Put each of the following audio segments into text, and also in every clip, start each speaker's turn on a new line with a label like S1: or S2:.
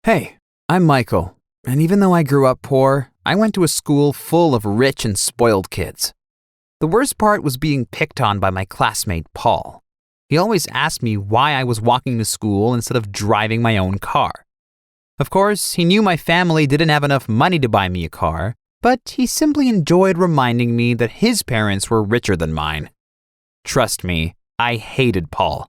S1: Hey, I'm Michael, and even though I grew up poor, I went to a school full of rich and spoiled kids. The worst part was being picked on by my classmate, Paul. He always asked me why I was walking to school instead of driving my own car. Of course, he knew my family didn't have enough money to buy me a car, but he simply enjoyed reminding me that his parents were richer than mine. Trust me, I hated Paul.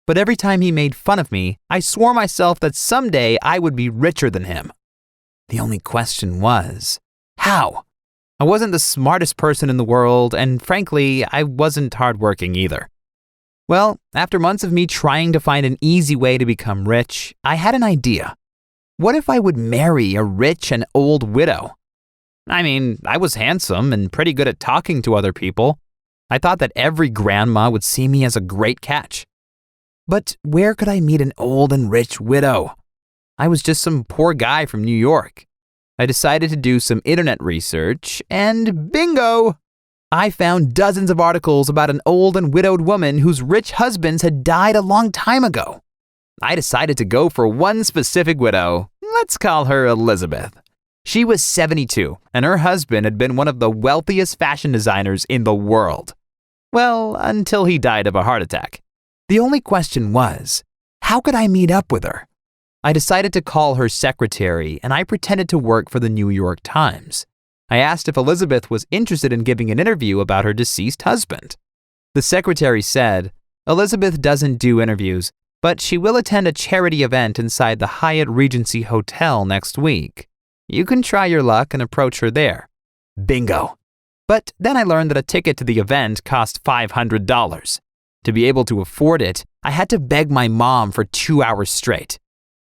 S1: But every time he made fun of me, I swore myself that someday I would be richer than him. The only question was, how? I wasn't the smartest person in the world, and frankly, I wasn't hardworking either. Well, after months of me trying to find an easy way to become rich, I had an idea. What if I would marry a rich and old widow? I mean, I was handsome and pretty good at talking to other people. I thought that every grandma would see me as a great catch. But where could I meet an old and rich widow? I was just some poor guy from New York. I decided to do some internet research, and bingo! I found dozens of articles about an old and widowed woman whose rich husbands had died a long time ago. I decided to go for one specific widow. Let's call her Elizabeth. She was 72, and her husband had been one of the wealthiest fashion designers in the world. Well, until he died of a heart attack. The only question was, how could I meet up with her? I decided to call her secretary, and I pretended to work for the New York Times. I asked if Elizabeth was interested in giving an interview about her deceased husband. The secretary said, Elizabeth doesn't do interviews, but she will attend a charity event inside the Hyatt Regency Hotel next week. You can try your luck and approach her there. Bingo! But then I learned that a ticket to the event cost $500. To be able to afford it, I had to beg my mom for 2 hours straight.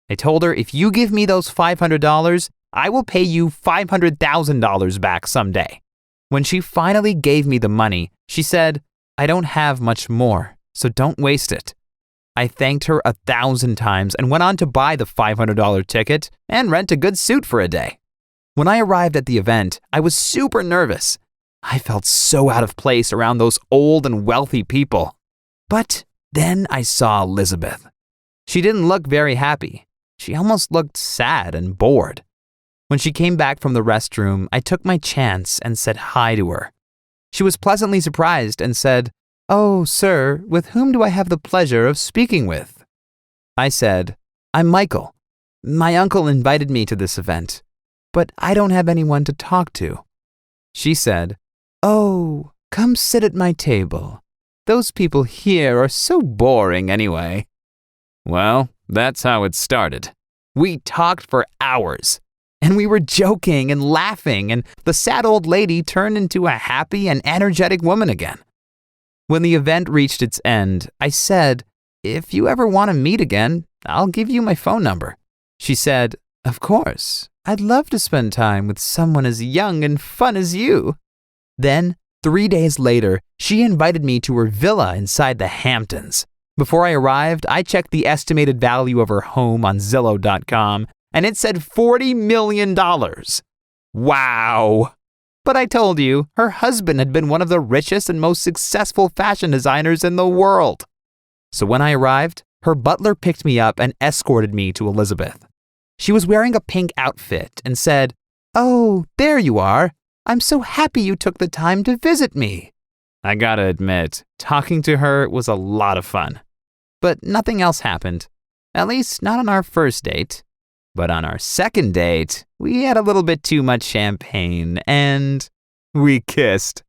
S1: I told her, if you give me those $500, I will pay you $500,000 back someday. When she finally gave me the money, she said, I don't have much more, so don't waste it. I thanked her 1,000 times and went on to buy the $500 ticket and rent a good suit for a day. When I arrived at the event, I was super nervous. I felt so out of place around those old and wealthy people. But then I saw Elizabeth. She didn't look very happy. She almost looked sad and bored. When she came back from the restroom, I took my chance and said hi to her. She was pleasantly surprised and said, Oh, sir, with whom do I have the pleasure of speaking with? I said, I'm Michael. My uncle invited me to this event, but I don't have anyone to talk to. She said, Oh, come sit at my table. Those people here are so boring anyway. Well, that's how it started. We talked for hours, and we were joking and laughing, and the sad old lady turned into a happy and energetic woman again. When the event reached its end, I said, If you ever want to meet again, I'll give you my phone number. She said, Of course, I'd love to spend time with someone as young and fun as you. Then, 3 days later, she invited me to her villa inside the Hamptons. Before I arrived, I checked the estimated value of her home on Zillow.com, and it said $40 million. Wow! But I told you, her husband had been one of the richest and most successful fashion designers in the world. So when I arrived, her butler picked me up and escorted me to Elizabeth. She was wearing a pink outfit and said, Oh, there you are. I'm so happy you took the time to visit me. I gotta admit, talking to her was a lot of fun. But nothing else happened. At least not on our first date. But on our second date, we had a little bit too much champagne and we kissed.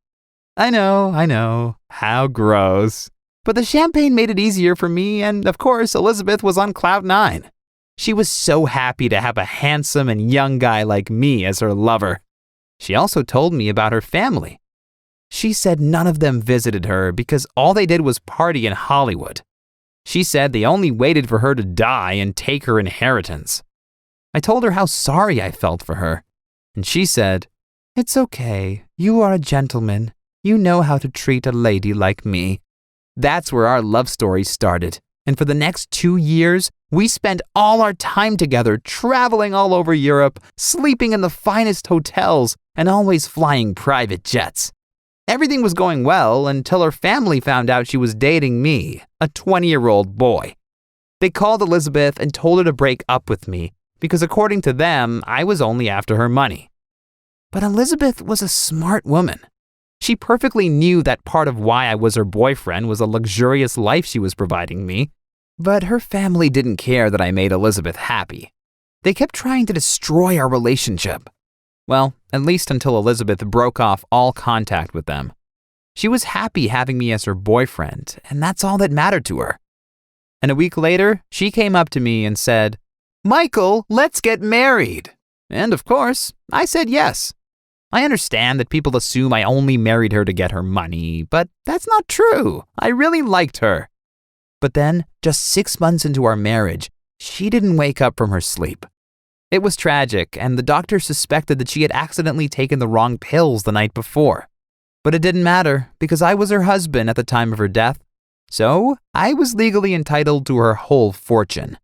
S1: I know, how gross. But the champagne made it easier for me, and of course, Elizabeth was on cloud 9. She was so happy to have a handsome and young guy like me as her lover. She also told me about her family. She said none of them visited her because all they did was party in Hollywood. She said they only waited for her to die and take her inheritance. I told her how sorry I felt for her, and she said, It's okay. You are a gentleman. You know how to treat a lady like me. That's where our love story started, and for the next 2 years, we spent all our time together traveling all over Europe, sleeping in the finest hotels, and always flying private jets. Everything was going well until her family found out she was dating me, a 20-year-old boy. They called Elizabeth and told her to break up with me, because according to them, I was only after her money. But Elizabeth was a smart woman. She perfectly knew that part of why I was her boyfriend was a luxurious life she was providing me, but her family didn't care that I made Elizabeth happy. They kept trying to destroy our relationship. Well, at least until Elizabeth broke off all contact with them. She was happy having me as her boyfriend, and that's all that mattered to her. And a week later, she came up to me and said, "Michael, let's get married." And of course, I said yes. I understand that people assume I only married her to get her money, but that's not true. I really liked her. But then, just 6 months into our marriage, she didn't wake up from her sleep. It was tragic, and the doctor suspected that she had accidentally taken the wrong pills the night before. But it didn't matter, because I was her husband at the time of her death, so I was legally entitled to her whole fortune.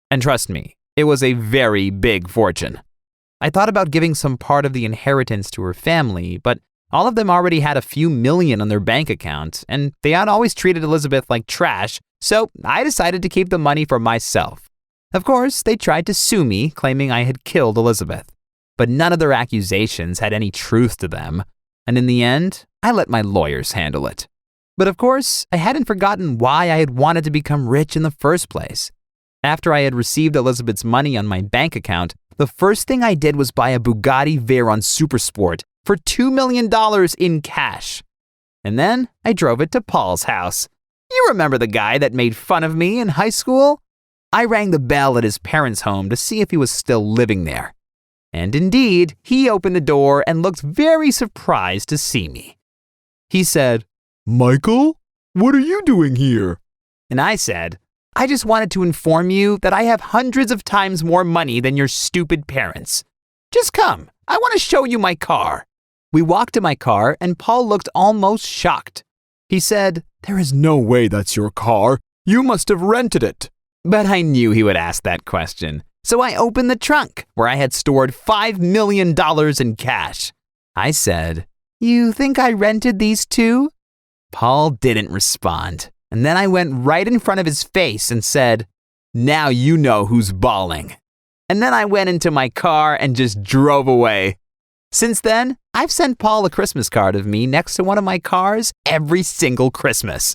S1: And trust me, it was a very big fortune. I thought about giving some part of the inheritance to her family, but all of them already had a few million on their bank account, and they had always treated Elizabeth like trash, so I decided to keep the money for myself. Of course, they tried to sue me, claiming I had killed Elizabeth, but none of their accusations had any truth to them, and in the end, I let my lawyers handle it. But of course, I hadn't forgotten why I had wanted to become rich in the first place. After I had received Elizabeth's money on my bank account, the first thing I did was buy a Bugatti Veyron Supersport for $2 million in cash. And then I drove it to Paul's house. You remember the guy that made fun of me in high school? I rang the bell at his parents' home to see if he was still living there. And indeed, he opened the door and looked very surprised to see me. He said, "Michael, what are you doing here?" And I said, "I just wanted to inform you that I have hundreds of times more money than your stupid parents. Just come, I want to show you my car." We walked to my car and Paul looked almost shocked. He said, "There is no way that's your car. You must have rented it." But I knew he would ask that question, so I opened the trunk where I had stored $5 million in cash. I said, "You think I rented these too?" Paul didn't respond. And then I went right in front of his face and said, "Now you know who's balling." And then I went into my car and just drove away. Since then, I've sent Paul a Christmas card of me next to one of my cars every single Christmas.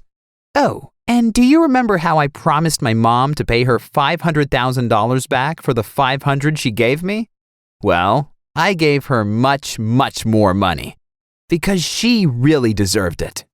S1: Oh, and do you remember how I promised my mom to pay her $500,000 back for the $500 she gave me? Well, I gave her much, much more money because she really deserved it.